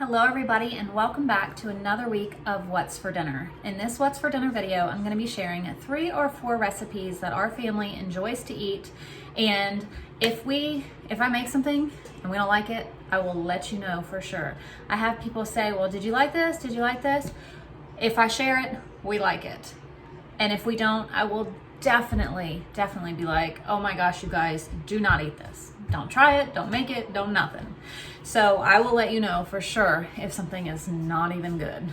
Hello everybody and welcome back to another week of What's for Dinner. In this What's for Dinner video, I'm going to be sharing 3 or 4 recipes that our family enjoys to eat, and if I make something and we don't like it, I will let you know for sure. I have people say, well, did you like this? Did you like this? If I share it, we like it. And if we don't, I will definitely be like, oh my gosh, you guys, do not eat this. Don't try it, don't make it, don't nothing. So I will let you know for sure if something is not even good.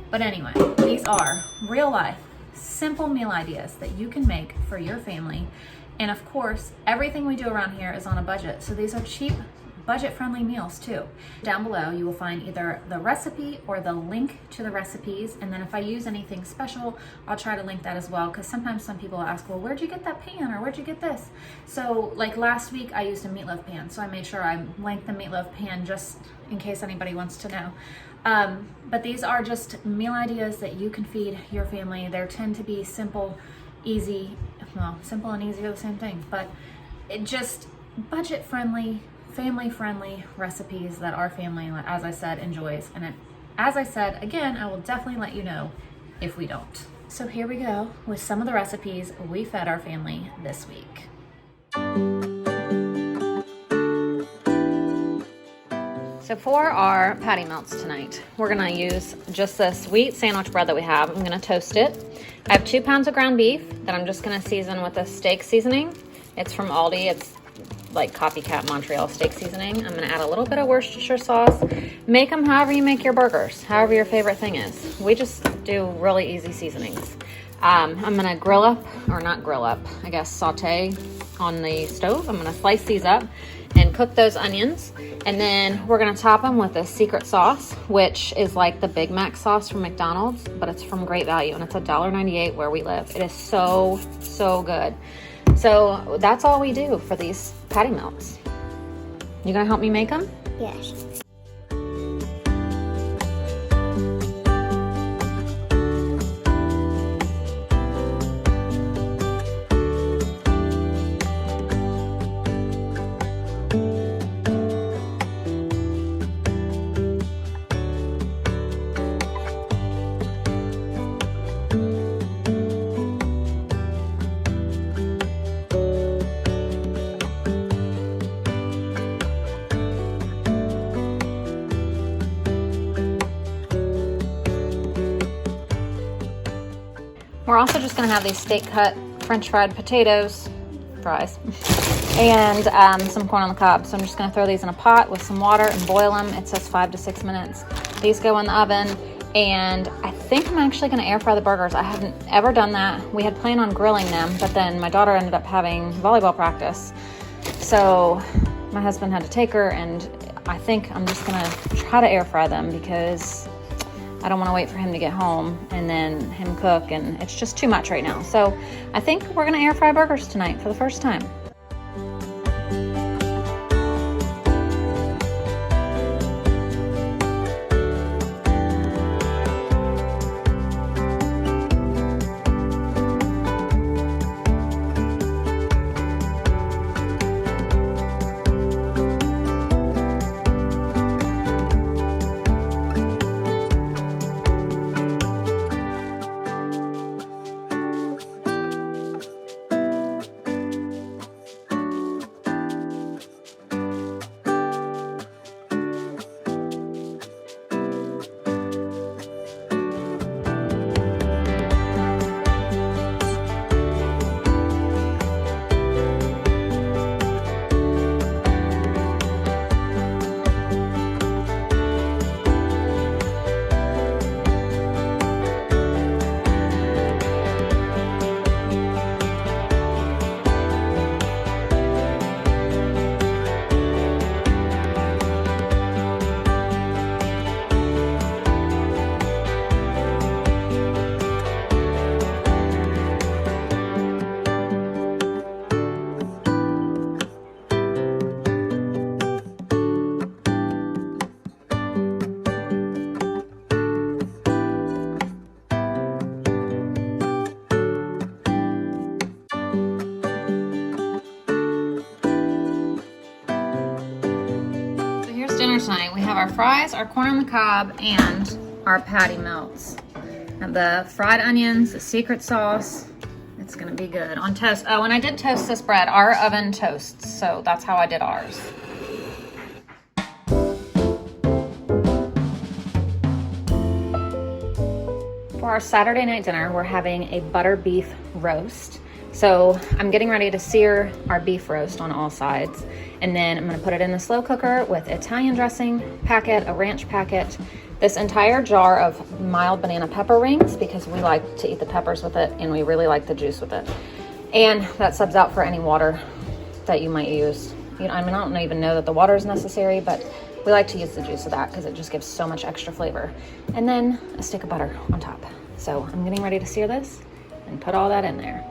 But anyway, these are real life, simple meal ideas that you can make for your family. And of course, everything we do around here is on a budget. So these are cheap, budget-friendly meals too. Down below, you will find either the recipe or the link to the recipes. And then if I use anything special, I'll try to link that as well. Because sometimes some people ask, well, where'd you get that pan? Or where'd you get this? So like last week, I used a meatloaf pan. So I made sure I linked the meatloaf pan just in case anybody wants to know. But these are just meal ideas that you can feed your family. They tend to be simple, easy. Well, simple and easy are the same thing. But it just budget-friendly, family-friendly recipes that our family, as I said, enjoys. And as I said, again, I will definitely let you know if we don't. So here we go with some of the recipes we fed our family this week. So for our patty melts tonight, we're gonna use just this wheat sandwich bread that we have. I'm gonna toast it. I have 2 pounds of ground beef that I'm just gonna season with a steak seasoning. It's from Aldi. It's like copycat Montreal steak seasoning. I'm gonna add a little bit of Worcestershire sauce. Make them however you make your burgers, however your favorite thing is. We just do really easy seasonings. I'm gonna I guess saute on the stove. I'm gonna slice these up and cook those onions. And then we're gonna top them with a secret sauce, which is like the Big Mac sauce from McDonald's, but it's from Great Value and it's $1.98 where we live. It is so good. So that's all we do for these patty melts. You gonna help me make them? Yes. We're also just gonna have these steak cut French fried potatoes, fries, and some corn on the cob. So I'm just gonna throw these in a pot with some water and boil them. It says 5 to 6 minutes. These go in the oven, and I think I'm actually gonna air fry the burgers. I haven't ever done that. We had planned on grilling them, but then my daughter ended up having volleyball practice. So my husband had to take her, and I think I'm just gonna try to air fry them because I don't want to wait for him to get home and then him cook, and it's just too much right now. So I think we're going to air fry burgers tonight for the first time. have our fries, our corn on the cob, and our patty melts. And the fried onions, the secret sauce. It's gonna be good on toast. Oh, and I did toast this bread. Our oven toasts, so that's how I did ours. For our Saturday night dinner, we're having a butter beef roast. So I'm getting ready to sear our beef roast on all sides. And then I'm gonna put it in the slow cooker with Italian dressing packet, a ranch packet, this entire jar of mild banana pepper rings because we like to eat the peppers with it and we really like the juice with it. And that subs out for any water that you might use. You know, I mean, I don't even know that the water is necessary, but we like to use the juice of that because it just gives so much extra flavor. And then a stick of butter on top. So I'm getting ready to sear this and put all that in there.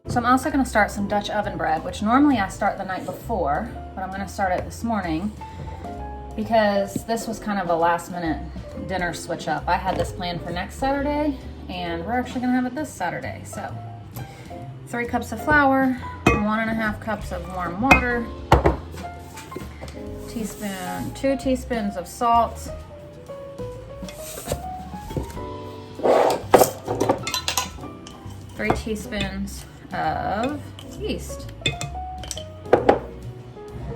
So I'm also gonna start some Dutch oven bread, which normally I start the night before, but I'm gonna start it this morning because this was kind of a last minute dinner switch up. I had this planned for next Saturday and we're actually gonna have it this Saturday. So 3 cups of flour, 1.5 cups of warm water, 2 teaspoons of salt, 3 teaspoons of yeast.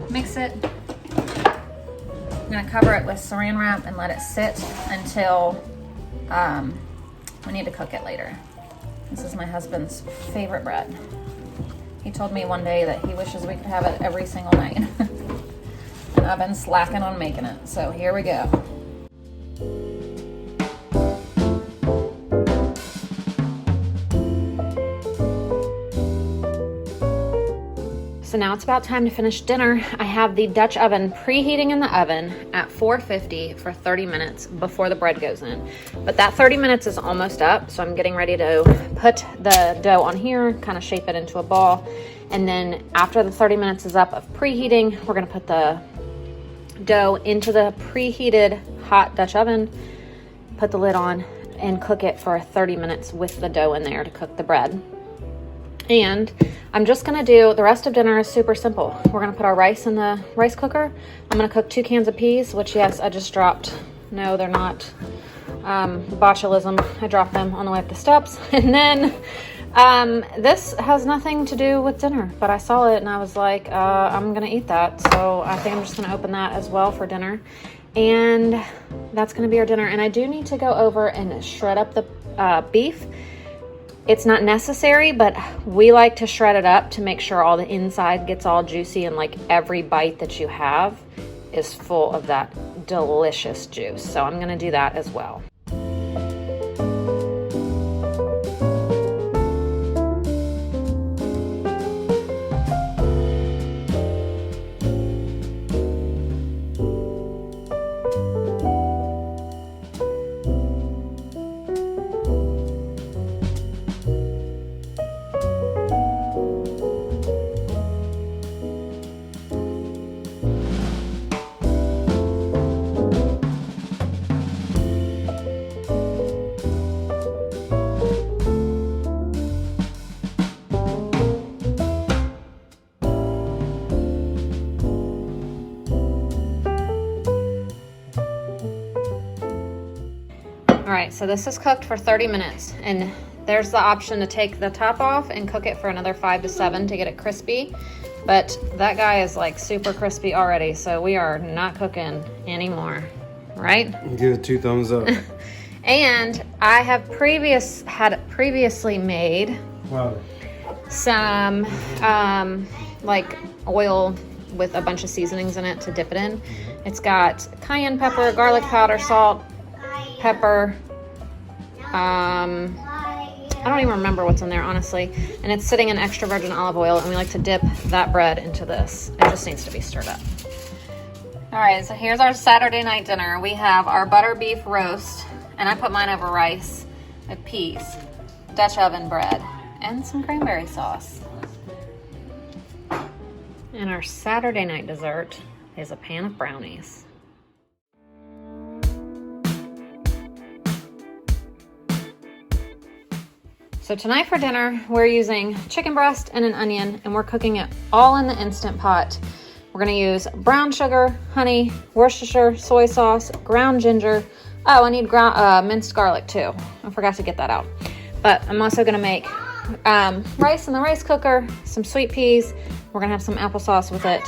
Mix it. I'm gonna cover it with saran wrap and let it sit until we need to cook it later. This is my husband's favorite bread. He told me one day that he wishes we could have it every single night. And I've been slacking on making it, so here we go. So now it's about time to finish dinner. I have the Dutch oven preheating in the oven at 450 for 30 minutes before the bread goes in. But that 30 minutes is almost up, so I'm getting ready to put the dough on here, kind of shape it into a ball. And then after the 30 minutes is up of preheating, we're gonna put the dough into the preheated hot Dutch oven, put the lid on, and cook it for 30 minutes with the dough in there to cook the bread. And I'm just gonna do, the rest of dinner is super simple. We're gonna put our rice in the rice cooker. I'm gonna cook 2 cans of peas, which yes, I just dropped. No, they're not botulism. I dropped them on the way up the steps. And then this has nothing to do with dinner, but I saw it and I was like, I'm gonna eat that. So I think I'm just gonna open that as well for dinner. And that's gonna be our dinner. And I do need to go over and shred up the beef. It's not necessary, but we like to shred it up to make sure all the inside gets all juicy and like every bite that you have is full of that delicious juice. So I'm gonna do that as well. All right, so this is cooked for 30 minutes, and there's the option to take the top off and cook it for another 5 to 7 to get it crispy. But that guy is like super crispy already, so we are not cooking anymore, right? Give it 2 thumbs up. And I have previously made some like oil with a bunch of seasonings in it to dip it in. It's got cayenne pepper, garlic powder, salt, pepper. I don't even remember what's in there, honestly. And it's sitting in extra virgin olive oil, and we like to dip that bread into this. It just needs to be stirred up. All right, so here's our Saturday night dinner. We have our butter beef roast, and I put mine over rice with peas, Dutch oven bread, and some cranberry sauce. And our Saturday night dessert is a pan of brownies. So tonight for dinner, we're using chicken breast and an onion, and we're cooking it all in the Instant Pot. We're gonna use brown sugar, honey, Worcestershire, soy sauce, ground ginger. Oh, I need minced garlic too. I forgot to get that out. But I'm also gonna make rice in the rice cooker, some sweet peas. We're gonna have some applesauce with it.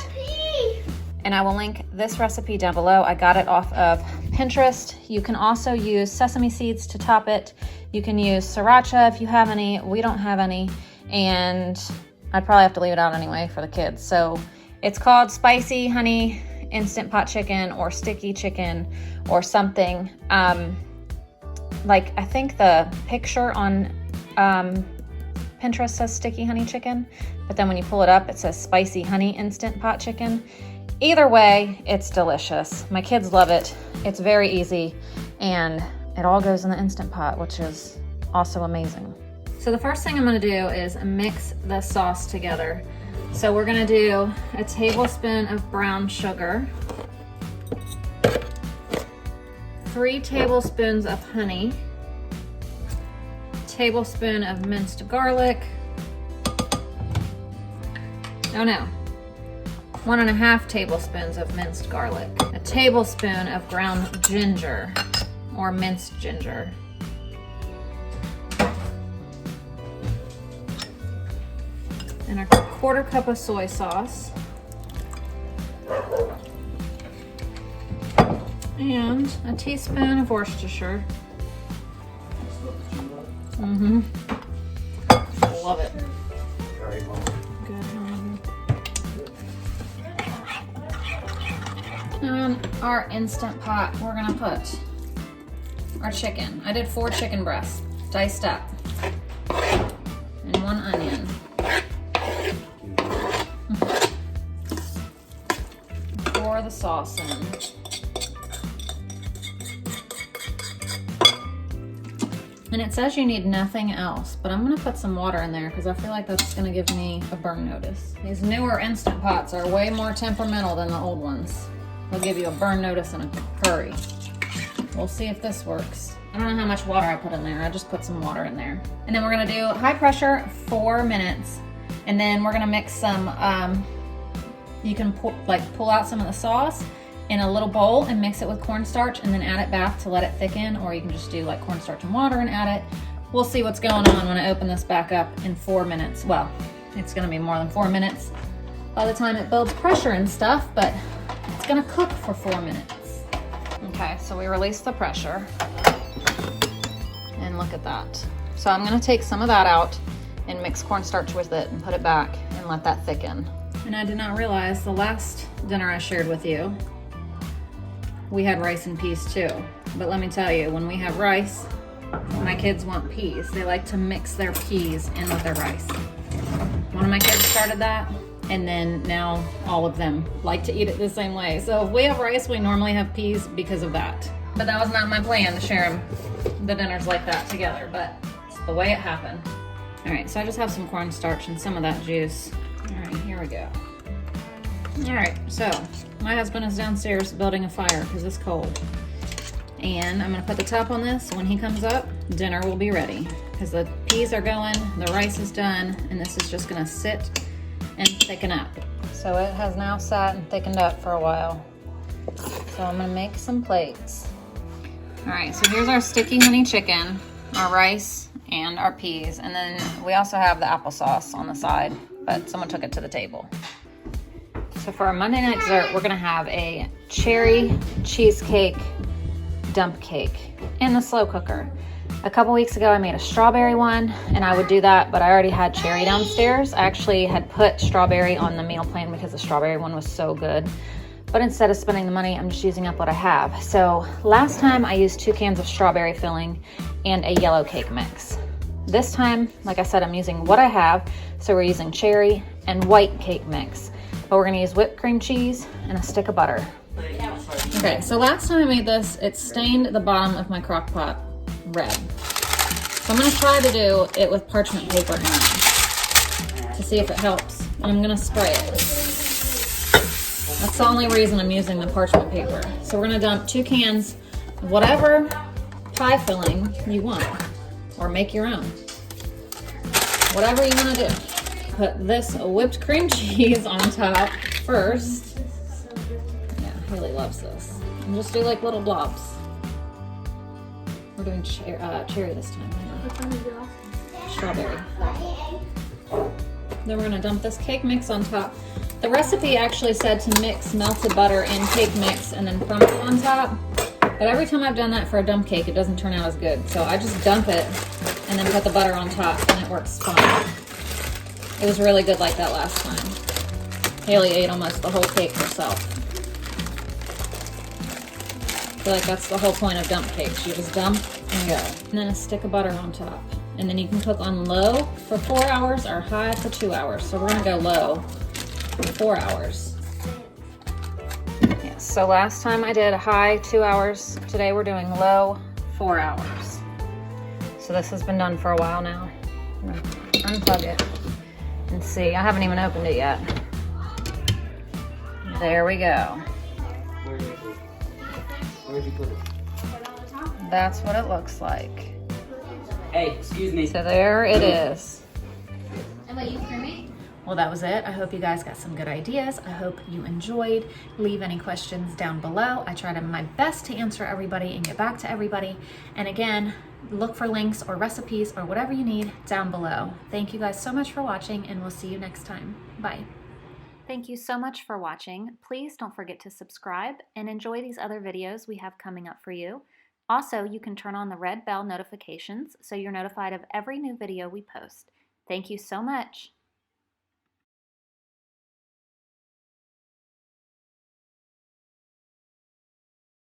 And I will link this recipe down below. I got it off of Pinterest. You can also use sesame seeds to top it. You can use sriracha if you have any. We don't have any, and I'd probably have to leave it out anyway for the kids. So it's called spicy honey Instant Pot chicken or sticky chicken or something. Like I think the picture on Pinterest says sticky honey chicken, but then when you pull it up, it says spicy honey Instant Pot chicken. Either way, it's delicious. My kids love it. It's very easy, and it all goes in the Instant Pot, which is also amazing. So the first thing I'm gonna do is mix the sauce together. So we're gonna do a tablespoon of brown sugar, 3 tablespoons of honey, tablespoon of minced garlic. Oh no. 1.5 tablespoons of minced garlic, a tablespoon of ground ginger or minced ginger, and a 1/4 cup of soy sauce, and a teaspoon of Worcestershire. Love it. And our Instant Pot, we're gonna put our chicken. I did 4 chicken breasts, diced up, and 1 onion. Pour the sauce in. And it says you need nothing else, but I'm gonna put some water in there because I feel like that's gonna give me a burn notice. These newer Instant Pots are way more temperamental than the old ones. They'll give you a burn notice in a hurry. We'll see if this works. I don't know how much water I put in there. I just put some water in there. And then we're gonna do high pressure 4 minutes. And then we're gonna mix some, you can pull out some of the sauce in a little bowl and mix it with cornstarch and then add it back to let it thicken, or you can just do like cornstarch and water and add it. We'll see what's going on when I open this back up in 4 minutes. Well, it's gonna be more than 4 minutes by the time it builds pressure and stuff, but it's gonna cook for 4 minutes. Okay, so we released the pressure. And look at that. So I'm gonna take some of that out and mix cornstarch with it and put it back and let that thicken. And I did not realize the last dinner I shared with you, we had rice and peas too. But let me tell you, when we have rice, my kids want peas. They like to mix their peas in with their rice. One of my kids started that, and then now all of them like to eat it the same way. So if we have rice, we normally have peas because of that. But that was not my plan to share the dinners like that together, but it's the way it happened. All right, so I just have some cornstarch and some of that juice. All right, here we go. All right, so my husband is downstairs building a fire because it's cold. And I'm gonna put the top on this. When he comes up, dinner will be ready because the peas are going, the rice is done, and this is just gonna sit and thicken up. So it has now sat and thickened up for a while. So I'm gonna make some plates. All right, so here's our sticky honey chicken, our rice, and our peas. And then we also have the applesauce on the side, but someone took it to the table. So for our Monday night dessert, we're gonna have a cherry cheesecake dump cake in the slow cooker. A couple weeks ago, I made a strawberry one, and I would do that, but I already had cherry downstairs. I actually had put strawberry on the meal plan because the strawberry one was so good. But instead of spending the money, I'm just using up what I have. So last time I used 2 cans of strawberry filling and a yellow cake mix. This time, like I said, I'm using what I have. So we're using cherry and white cake mix. But we're gonna use whipped cream cheese and a stick of butter. Okay, so last time I made this, it stained the bottom of my crock pot red. So I'm gonna try to do it with parchment paper in it to see if it helps. And I'm gonna spray it. That's the only reason I'm using the parchment paper. So we're gonna dump 2 cans of whatever pie filling you want, or make your own. Whatever you wanna do. Put this whipped cream cheese on top first. Yeah, Haley loves this. And just do like little blobs. We're doing cherry this time. Strawberry. Then we're gonna dump this cake mix on top. The recipe actually said to mix melted butter and cake mix and then crumble on top. But every time I've done that for a dump cake, it doesn't turn out as good. So I just dump it and then put the butter on top, and it works fine. It was really good like that last time. Haley ate almost the whole cake herself. I feel like that's the whole point of dump cakes. You just dump and go. And then a stick of butter on top. And then you can cook on low for 4 hours or high for 2 hours. So we're gonna go low for 4 hours. Yeah, so last time I did a high 2 hours. Today we're doing low 4 hours. So this has been done for a while now. I'm gonna unplug it and see. I haven't even opened it yet. There we go. Where'd you put it? That's what it looks like. Hey, excuse me. So there it is. And what, you hear me? Well, that was it. I hope you guys got some good ideas. I hope you enjoyed. Leave any questions down below. I try my best to answer everybody and get back to everybody. And again, look for links or recipes or whatever you need down below. Thank you guys so much for watching, and we'll see you next time. Bye. Thank you so much for watching. Please don't forget to subscribe and enjoy these other videos we have coming up for you. Also, you can turn on the red bell notifications so you're notified of every new video we post. Thank you so much.